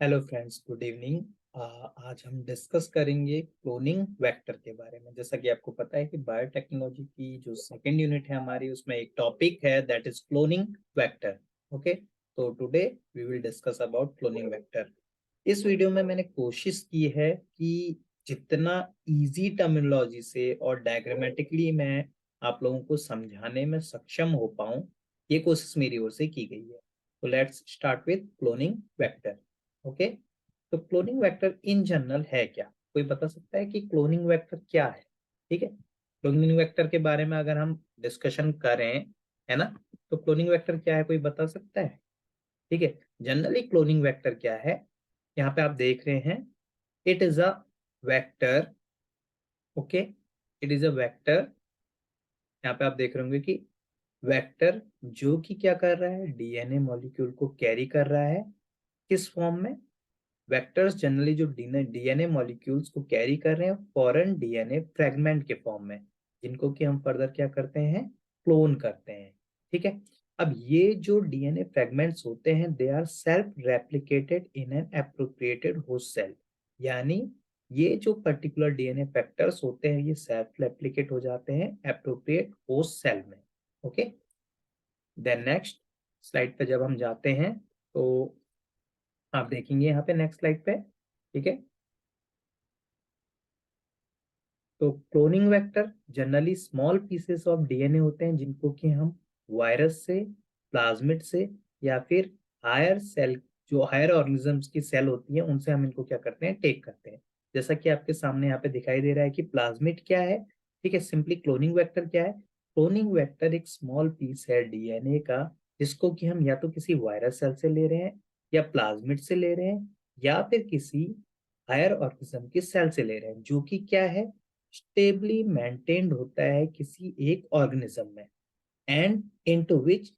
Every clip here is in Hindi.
Hello friends, good evening. आज हम डिस्कस करेंगे क्लोनिंग वेक्टर के बारे में। जैसा कि आपको पता है कि बायोटेक्नोलॉजी की जो सेकंड यूनिट है हमारी, उसमें एक टॉपिक है that is cloning vector. Okay, तो today we will discuss about cloning vector. इस वीडियो में मैंने कोशिश की है कि जितना इजी टर्मिनोलॉजी से और डायग्रामेटिकली मैं आप लोगों को समझाने में सक्षम हो पाऊं, ये कोशिश मेरी ओर से की गई है। तो let's start with cloning vector. Okay, तो क्लोनिंग वेक्टर इन जनरल है क्या? कोई बता सकता है कि क्लोनिंग वेक्टर क्या है? ठीक है, क्लोनिंग वेक्टर के बारे में अगर हम डिस्कशन करें, है ना, तो क्लोनिंग वेक्टर क्या है, कोई बता सकता है? ठीक है, जनरली क्लोनिंग वेक्टर क्या है, यहाँ पे आप देख रहे हैं, it is a vector. Okay, it is a vector. यहाँ पे आप देख रहे होंगे कि वेक्टर जो कि क्या कर रहा है, डीएनए मॉलिक्यूल को कैरी कर रहा है। किस फॉर्म में? वेक्टर्स जनरली जो डीएनए मॉलिक्यूल्स को कैरी कर रहे हैं फॉरेन डीएनए फ्रेगमेंट के फॉर्म में, जिनको कि हम फर्दर क्या करते हैं, क्लोन करते हैं। ठीक है, अब ये जो डीएनए फ्रेगमेंट्स होते हैं they are self replicated in an appropriated host cell. यानी ये जो पर्टिकुलर डीएनए फैक्टर्स होते हैं ये सेल्फ रेप्लिकेट हो जाते हैं एप्रोप्रिएट होस्ट सेल में। ओके, देन नेक्स्ट स्लाइड पे जब हम जाते हैं तो आप देखेंगे यहाँ पे नेक्स्ट स्लाइड पे। ठीक है, तो cloning vector generally small pieces of DNA होते हैं जिनको कि हम वायरस से, प्लाज्मिड से, या फिर हायर सेल, जो हायर ऑर्गेनिजम्स की सेल होती है उनसे हम इनको क्या करते हैं, टेक करते हैं। जैसा कि आपके सामने यहाँ पे दिखाई दे रहा है कि प्लाज्मिड क्या है। ठीक है, सिंपली क्लोनिंग वेक्टर क्या है? क्लोनिंग वेक्टर एक स्मॉल पीस है डीएनए का जिसको कि हम या तो किसी वायरस सेल से ले रहे हैं, या प्लाज्मिड से ले रहे हैं, या फिर किसी हायर ऑर्गेनिज्म की सेल से ले रहे हैं, जो कि क्या है, स्टेबली मेंटेन्ड होता है किसी एक ऑर्गेनिज्म में, and into which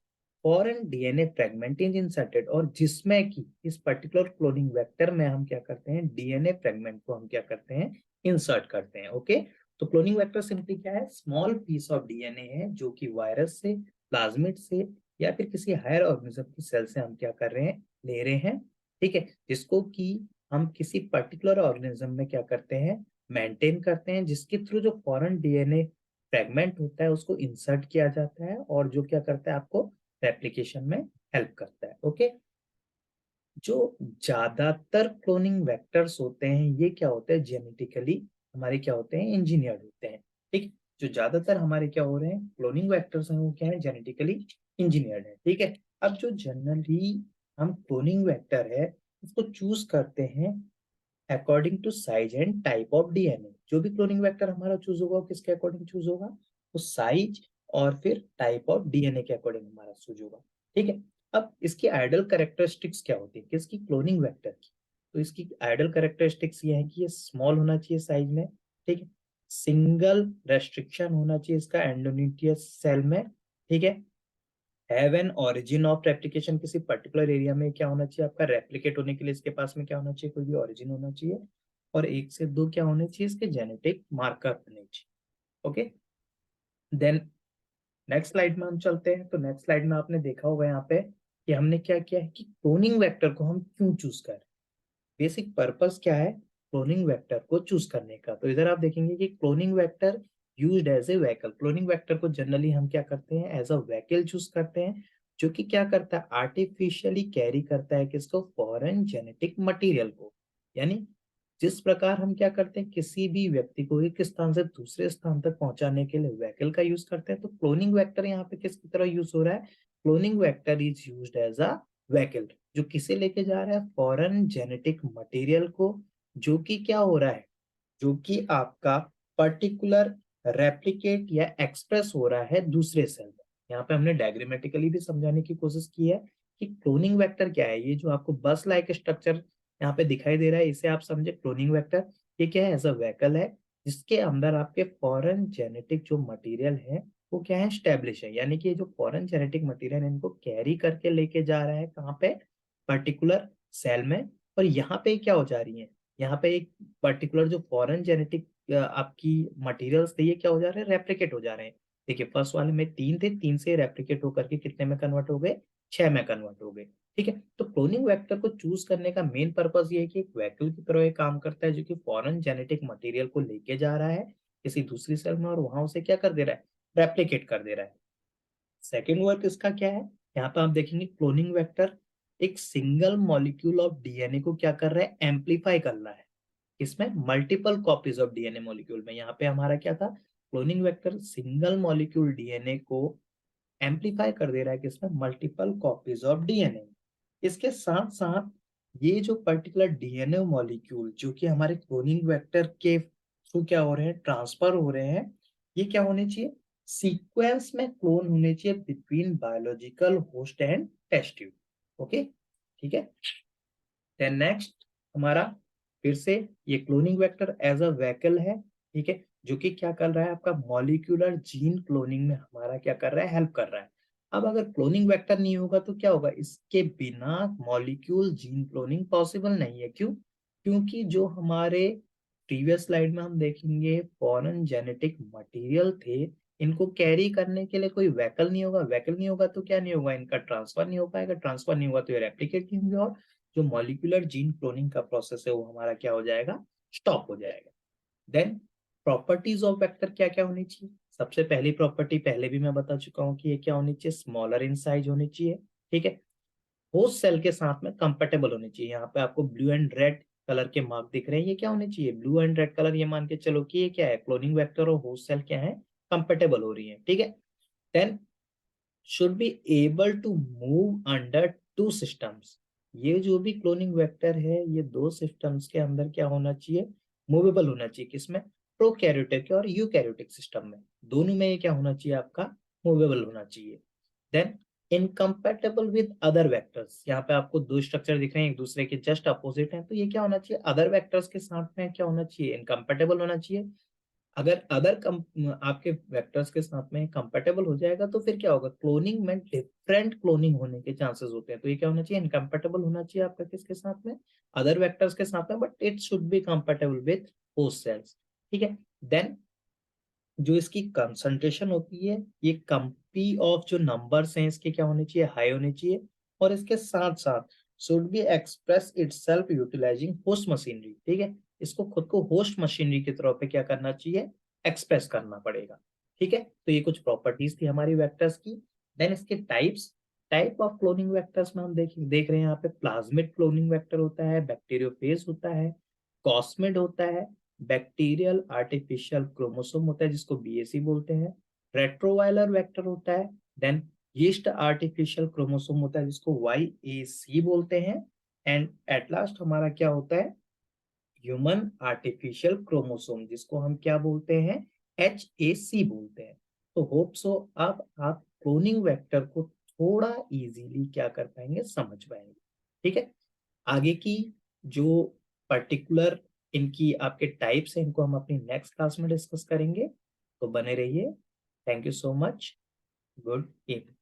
foreign DNA fragment is inserted, और जिसमें कि इस पर्टिकुलर क्लोनिंग वेक्टर में हम क्या करते हैं, डीएनए फ्रेगमेंट को हम क्या करते हैं, इंसर्ट करते हैं। ओके, तो क्लोनिंग वेक्टर सिंपली क्या है, स्मॉल पीस ऑफ डीएनए है जो कि वायरस से, प्लाज्मिड से, या फिर किसी हायर ऑर्गेनिज्म की सेल से हम क्या कर रहे हैं, ले रहे हैं। ठीक है, जिसको कि हम किसी पर्टिकुलर ऑर्गेनिज्म में क्या करते हैं, मेंटेन करते हैं, जिसके थ्रू जो फॉरेन डीएनए फ्रेगमेंट होता है उसको इंसर्ट किया जाता है और जो क्या करता है, आपको रेप्लिकेशन में हेल्प करता है। ओके, जो ज्यादातर क्लोनिंग वेक्टर्स होते हैं ये क्या होते हैं, जेनेटिकली हमारे क्या होते हैं, इंजीनियर्ड होते हैं। ठीक, जो ज्यादातर हमारे क्या हो रहे हैं, क्लोनिंग वेक्टर्स हैं वो क्या है, जेनेटिकली इंजीनियर्ड है। ठीक है, अब जो जनरली हम क्लोनिंग वेक्टर है उसको चूज करते हैं according to size and type of DNA. जो भी क्लोनिंग वेक्टर हमारा चूज होगा वो किसके अकॉर्डिंग चूज होगा, तो साइज और फिर टाइप ऑफ डीएनए के अकॉर्डिंग हमारा चूज होगा। ठीक है, अब इसकी आइडल कैरेक्टरिस्टिक्स क्या होती है किसकी, क्लोनिंग वेक्टर की? तो इसकी आइडल कैरेक्टरिस्टिक्स ये है कि ये स्मॉल होना चाहिए साइज में। ठीक है, सिंगल रेस्ट्रिक्शन होना चाहिए इसका एंडोन्यूक्लियस सेल में। ठीक है, have an origin of replication, किसी पर्टिकुलर एरिया में क्या होना चाहिए, आपका रेप्लिकेट होने के लिए इसके पास में क्या होना चाहिए, कोई भी ओरिजिन होना चाहिए, और एक से दो क्या होने चाहिए, इसके जेनेटिक मार्कर होने चाहिए। ओके, देन नेक्स्ट स्लाइड में हम चलते हैं। तो नेक्स्ट स्लाइड में आपने देखा होगा यहाँ पे कि हमने क्या किया है कि क्लोनिंग वेक्टर को हम क्यों चूज कर रहे हैं, बेसिक पर्पस क्या है क्लोनिंग वेक्टर को चूज करने का। तो इधर आप देखेंगे कि cloning vector used as a vehicle, cloning vector को जनरली हम क्या करते हैं, एज अ व्हीकल चूज करते हैं, जो कि क्या करता है, आर्टिफिशियली कैरी करता है किसको, फॉरेन जेनेटिक मटेरियल को। यानी जिस प्रकार हम क्या करते हैं, किसी भी व्यक्ति को एक स्थान से दूसरे स्थान तक पहुंचाने के लिए व्हीकल का यूज करते हैं, तो क्लोनिंग वेक्टर यहाँ पे किसकी तरह यूज हो रहा है, cloning vector is used as a vehicle, जो किसे लेके जा रहा है, फॉरेन जेनेटिक मटेरियल को, जो कि क्या हो रहा है, जो कि आपका पर्टिकुलर रेप्लिकेट या एक्सप्रेस हो रहा है दूसरे सेल में। यहाँ पे हमने डायग्रामेटिकली भी समझाने की कोशिश की है कि क्लोनिंग वेक्टर क्या है। ये जो आपको बस लाइक स्ट्रक्चर यहाँ पे दिखाई दे रहा है इसे आप समझे क्लोनिंग वेक्टर, ये क्या है, एज अ व्हीकल है जिसके अंदर आपके फॉरेन जेनेटिक जो मटेरियल है वो क्या है, स्टेब्लिश है। यानी कि जो फॉरेन जेनेटिक मटेरियल है इनको कैरी करके लेके जा रहा है कहाँ पे, पर्टिकुलर सेल में। और यहाँ पे क्या हो जा रही है, यहाँ पे एक पर्टिकुलर जो फॉरेन जेनेटिक आपकी मटेरियल्स थे ये क्या हो जा रहे हैं, रेप्लिकेट हो जा रहे हैं। देखिए फर्स्ट वाले में 3 थे, 3 से रेप्लिकेट होकर के कितने में कन्वर्ट हो गए, 6 में कन्वर्ट हो गए। ठीक है, तो क्लोनिंग वेक्टर को चूज करने का मेन पर्पस ये है कि एक व्हीकल की तरह ये काम करता है, जो कि फॉरेन जेनेटिक मटेरियल को लेके जा रहा है किसी दूसरी सेल में और वहां उसे क्या कर दे रहा है, रेप्लिकेट कर दे रहा है। सेकेंड वर्क इसका क्या है, यहाँ पे आप देखेंगे क्लोनिंग वेक्टर एक सिंगल मॉलिक्यूल ऑफ डीएनए को क्या कर रहा है, एम्पलीफाई कर रहा है। इसमें multiple copies of DNA molecule में, यहाँ पे हमारा क्या था, cloning vector single molecule DNA को एम्पलीफाई कर दे रहा है किसमें, मल्टीपल कॉपीज ऑफ डीएनए। इसके साथ साथ ये जो पर्टिकुलर डीएनए मॉलिक्यूल जो कि हमारे क्लोनिंग वेक्टर के थ्रू क्या हो रहे हैं, ट्रांसफर हो रहे हैं, ये क्या होने चाहिए, सीक्वेंस में क्लोन होने चाहिए between biological host and test tube. Okay, ठीक है। देन नेक्स्ट हमारा फिर से ये cloning vector as a vehicle है, ठीक है, जो कि क्या कर रहा है, आपका मॉलिक्यूलर जीन क्लोनिंग में हमारा क्या कर रहा है, हेल्प कर रहा है। अब अगर क्लोनिंग वेक्टर नहीं होगा तो क्या होगा, इसके बिना मॉलिक्यूल जीन क्लोनिंग पॉसिबल नहीं है। क्यों, क्योंकि जो हमारे प्रीवियस स्लाइड में हम देखेंगे फॉरेन जेनेटिक मटेरियल थे, इनको कैरी करने के लिए कोई व्हीकल नहीं होगा, व्हीकल नहीं होगा तो क्या नहीं होगा, इनका ट्रांसफर नहीं हो पाएगा, ट्रांसफर नहीं होगा तो ये रेप्लिकेट नहीं होंगे और जो मॉलिक्यूलर जीन क्लोनिंग का प्रोसेस है वो हमारा क्या हो जाएगा, स्टॉप हो जाएगा। देन प्रॉपर्टीज ऑफ वेक्टर क्या क्या होनी चाहिए, सबसे पहली प्रॉपर्टी पहले भी मैं बता चुका हूँ कि ये क्या होनी चाहिए, स्मॉलर इन साइज होनी चाहिए। ठीक है, होस्ट सेल के साथ में कंपेटेबल होनी चाहिए। यहाँ पे आपको ब्लू एंड रेड कलर के मार्क दिख रहे हैं, ये क्या होने चाहिए, ब्लू एंड रेड कलर, ये मान के चलो कि ये क्या है, क्लोनिंग वेक्टर और होस्ट सेल क्या है, कंपेटेबल हो रही है। ठीक है, then should be able to move under two systems। ये जो भी क्लोनिंग वेक्टर है ये दो सिस्टम्स के अंदर क्या होना चाहिए, मूवेबल होना चाहिए। किसमें, प्रोकैरियोटिक और यूकैरियोटिक सिस्टम में, दोनों में ये क्या होना चाहिए, आपका मूवेबल होना चाहिए। Then incompatible with other vectors, यहाँ पे आपको दो स्ट्रक्चर दिख रहे हैं एक दूसरे के जस्ट अपोजिट हैं, तो ये क्या होना चाहिए, अदर वेक्टर्स के साथ में क्या होना चाहिए, इनकम्पैटिबल होना चाहिए। अगर आपके वेक्टर्स के साथ में कंपेटेबल हो जाएगा तो फिर क्या होगा, क्लोनिंग में डिफरेंट क्लोनिंग होने के चांसेस होते हैं। तो ये क्या होना चाहिए, इनकम्पेटेबल होना चाहिए आपका किसके साथ में, अदर वेक्टर्स के साथ में, but it should be compatible with host cells. ठीक है, देन जो इसकी कंसंट्रेशन होती है, ये कंपी ऑफ जो नंबर्स हैं इसके क्या होने चाहिए, हाई होने चाहिए। और इसके साथ साथ should be express itself utilising host machinery. ठीक है, इसको खुद को होस्ट मशीनरी की तरह पे क्या करना चाहिए, एक्सप्रेस करना पड़ेगा। ठीक है, तो ये कुछ प्रॉपर्टीज थी हमारी वेक्टर्स की। देन इसके types, type of cloning vectors में हम देख रहे हैं यहाँ पे प्लाज्मिड क्लोनिंग वेक्टर होता है, बैक्टीरियोफेज होता है, कॉस्मिड होता है, बैक्टीरियल आर्टिफिशियल क्रोमोसोम होता है जिसको बीएसी बोलते हैं, रेट्रोवायलर वेक्टर होता है, देन यीस्ट आर्टिफिशियल क्रोमोसोम होता है जिसको वाईएसी बोलते हैं, एंड एट लास्ट हमारा क्या होता है, ह्यूमन आर्टिफिशियल क्रोमोसोम जिसको हम क्या बोलते हैं, एचएसी बोलते हैं। तो होप सो अब आप क्लोनिंग वेक्टर को थोड़ा इजीली क्या कर पाएंगे, समझ पाएंगे। ठीक है, आगे की जो पर्टिकुलर इनकी आपके टाइप्स हैं इनको हम अपनी नेक्स्ट क्लास में डिस्कस करेंगे, तो बने रहिए। Thank you so much, good evening.